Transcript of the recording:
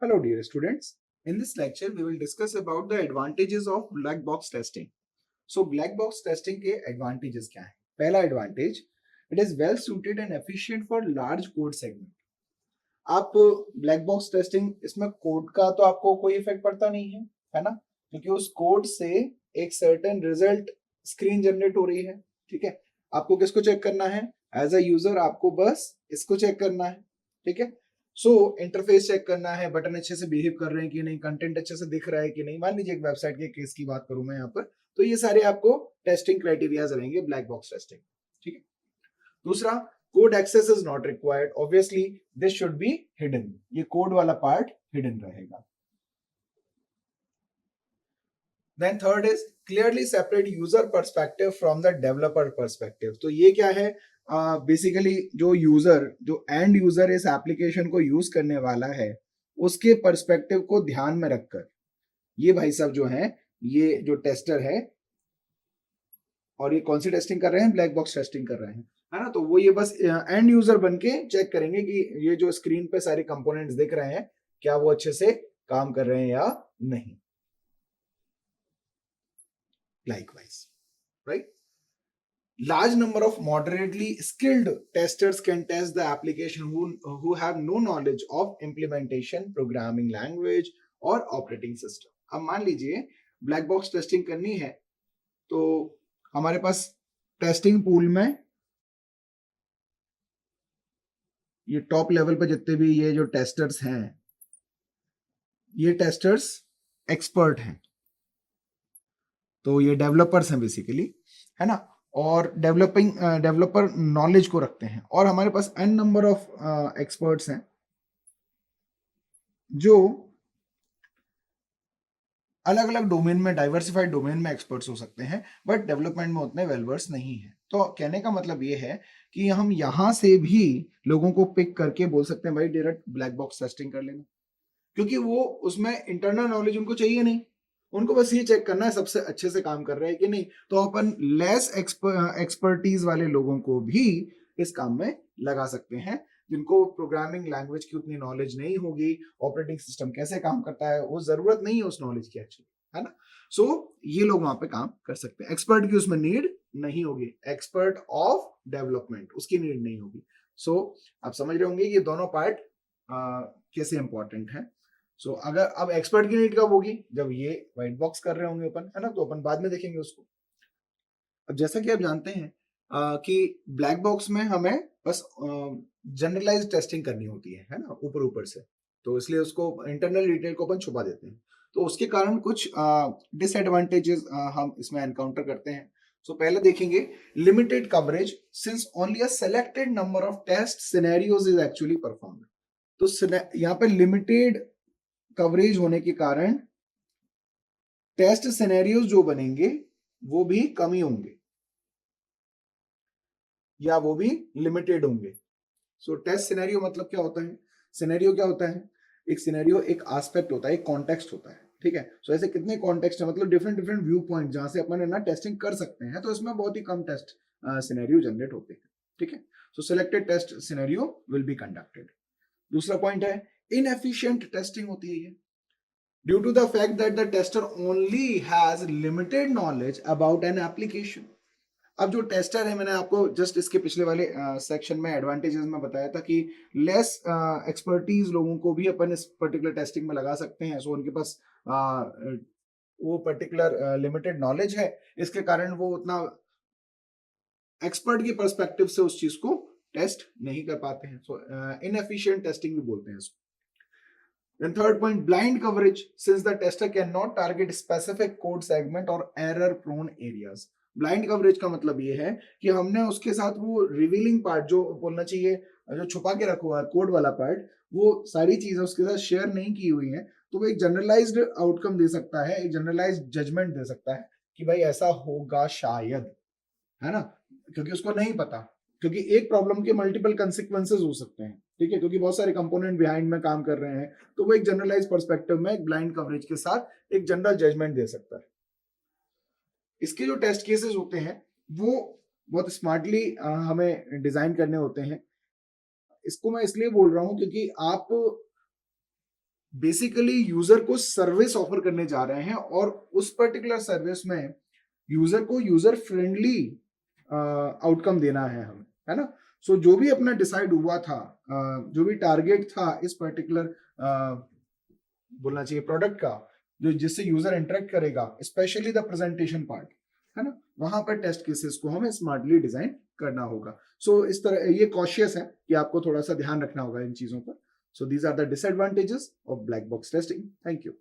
Hello dear students. In this lecture we will discuss about the advantages of black box testing. So black box testing के advantages क्या हैं? पहला advantage, it is well suited and efficient for large code segment. आप black box testing इसमें code का तो आपको कोई इफेक्ट पड़ता नहीं है ना, क्योंकि उस कोड से एक सर्टेन रिजल्ट स्क्रीन जनरेट हो रही है. ठीक है, आपको किसको चेक करना है? एज अ यूजर आपको बस इसको चेक करना है. ठीक है, सो इंटरफेस चेक करना है, बटन अच्छे से बिहेव कर रहे हैं कि नहीं, कंटेंट अच्छे से दिख रहा है कि नहीं. मान लीजिए एक वेबसाइट के केस की बात करूं मैं यहाँ पर, तो ये सारे आपको टेस्टिंग क्राइटेरियाज रहेंगे ब्लैक बॉक्स टेस्टिंग. ठीक है. दूसरा, code access is not required. Obviously this should be hidden. ये कोड वाला पार्ट हिडन रहेगा. Then third is clearly separate user perspective from the developer perspective. तो ये क्या है? बेसिकली जो यूजर, जो एंड यूजर इस एप्लीकेशन को यूज करने वाला है, उसके पर्सपेक्टिव को ध्यान में रखकर ये भाई साहब जो है, ये जो टेस्टर है, और ये कौन सी टेस्टिंग कर रहे हैं? ब्लैक बॉक्स टेस्टिंग कर रहे हैं, है ना. तो वो ये बस एंड यूजर बन के चेक करेंगे कि ये जो स्क्रीन पे सारे कंपोनेंट्स दिख रहे हैं, क्या वो अच्छे से काम कर रहे हैं या नहीं. Likewise, right? Large number of moderately skilled testers can test the application who have no knowledge of implementation, programming language or operating system. अब मान लीजिए ब्लैक बॉक्स टेस्टिंग करनी है, तो हमारे पास टेस्टिंग पूल में ये टॉप लेवल पे जितने भी ये जो टेस्टर्स हैं, ये टेस्टर्स एक्सपर्ट हैं. तो ये डेवलपर्स हैं बेसिकली, है ना, और डेवलपर नॉलेज को रखते हैं. और हमारे पास एन नंबर ऑफ एक्सपर्ट्स हैं जो अलग अलग डोमेन में, डाइवर्सिफाइड डोमेन में एक्सपर्ट्स हो सकते हैं, बट डेवलपमेंट में उतने वेलवर्स नहीं है. तो कहने का मतलब ये है कि हम यहां से भी लोगों को पिक करके बोल सकते हैं भाई डायरेक्ट ब्लैक बॉक्स टेस्टिंग कर लेना, क्योंकि वो उसमें इंटरनल नॉलेज उनको चाहिए नहीं. उनको बस ये चेक करना है सबसे अच्छे से काम कर रहे हैं कि नहीं. तो अपन लेस एक्सपर्टीज वाले लोगों को भी इस काम में लगा सकते हैं, जिनको प्रोग्रामिंग लैंग्वेज की उतनी नॉलेज नहीं होगी, ऑपरेटिंग सिस्टम कैसे काम करता है वो जरूरत नहीं है उस नॉलेज की एक्चुअली, है ना. सो ये लोग वहां पे काम कर सकते हैं. एक्सपर्ट की उसमें नीड नहीं होगी, एक्सपर्ट ऑफ डेवलपमेंट उसकी नीड नहीं होगी. सो आप समझ रहे होंगे ये दोनों पार्ट कैसे इंपॉर्टेंट है. सो अगर अब एक्सपर्ट की नीड कब होगी? जब ये व्हाइट बॉक्स कर रहे होंगे अपन, है ना, तो अपन बाद में देखेंगे उसको. अब जैसा कि आप जानते हैं कि ब्लैक बॉक्स में हमें बस जनरलाइज टेस्टिंग करनी होती है ना, ऊपर ऊपर से. तो इसलिए उसको इंटरनल डिटेल को अपन छुपा देते हैं. तो उसके कारण कुछ डिसएडवांटेजेस हम इसमें एनकाउंटर करते हैं. सो पहले देखेंगे limited coverage since only a selected number of test scenarios is actually performed. तो यहाँ पे लिमिटेड कवरेज होने के कारण टेस्ट सिनेरियोज जो बनेंगे वो भी कम ही होंगे या वो भी लिमिटेड होंगे. सो टेस्ट सिनेरियो मतलब क्या होता है? सिनेरियो क्या होता है? एक सिनेरियो एक एस्पेक्ट होता है, एक कॉन्टेक्स्ट होता है. ठीक है, सो ऐसे कितने कॉन्टेक्स्ट है, मतलब डिफरेंट डिफरेंट व्यू पॉइंट जहां से अपन है ना टेस्टिंग कर सकते हैं. तो इसमें बहुत ही कम टेस्ट सिनेरियो जनरेट होते हैं. ठीक है, so selected test scenario will be conducted. दूसरा पॉइंट है इनएफिशिएंट टेस्टिंग होती है ये, due to the fact that the tester only has limited knowledge about an application. अब जो टेस्टर है, मैंने आपको जस्ट इसके पिछले वाले सेक्शन में एडवांटेजेस में बताया था कि लेस एक्सपर्टीज लोगों को भी अपन इस पर्टिकुलर टेस्टिंग में लगा सकते हैं. सो उनके पास वो पर्टिकुलर लिमिटेड नॉलेज है, इसके कारण वो उतना एक्सपर्ट की पर्सपेक्टिव से उस चीज को टेस्ट नहीं कर पाते हैं. सो इनएफिशिएंट टेस्टिंग भी बोलते हैं इसको. Then third point, blind coverage, since the tester cannot target specific code segment or error prone areas. Blind coverage का मतलब ये है कि हमने उसके साथ वो रिवीलिंग पार्ट जो बोलना चाहिए, जो छुपा के रखा हुआ है कोड वाला पार्ट, वो सारी चीजें उसके साथ शेयर नहीं की हुई हैं. तो वो एक जनरलाइज्ड आउटकम दे सकता है, एक जनरलाइज्ड जजमेंट दे सकता है कि भाई ऐसा होगा शायद, है ना, क्योंकि उसको नहीं पता, क्योंकि एक प्रॉब्लम के मल्टीपल कंसिक्वेंसेस हो सकते हैं. ठीक है, क्योंकि बहुत सारे कंपोनेंट बिहाइंड में काम कर रहे हैं. तो वो एक जनरलाइज पर्सपेक्टिव में एक ब्लाइंड कवरेज के साथ एक जनरल जजमेंट दे सकता है. इसके जो टेस्ट केसेस होते हैं वो बहुत स्मार्टली हमें डिजाइन करने होते हैं. इसको मैं इसलिए बोल रहा हूं क्योंकि आप बेसिकली यूजर को सर्विस ऑफर करने जा रहे हैं और उस पर्टिकुलर सर्विस में यूजर को यूजर फ्रेंडली आउटकम देना है हमें, है ना। सो जो भी अपना डिसाइड हुआ था, जो भी टारगेट था इस पर्टिकुलर बोलना चाहिए प्रोडक्ट का, जो जिससे यूजर इंटरेक्ट करेगा, स्पेशली द प्रेजेंटेशन पार्ट, है ना, वहां पर टेस्ट केसेस को हमें स्मार्टली डिजाइन करना होगा। सो इस तरह ये कॉशियस है कि आपको थोड़ा सा ध्यान रखना होगा इन चीजों पर। So these are the disadvantages of black box testing. Thank you.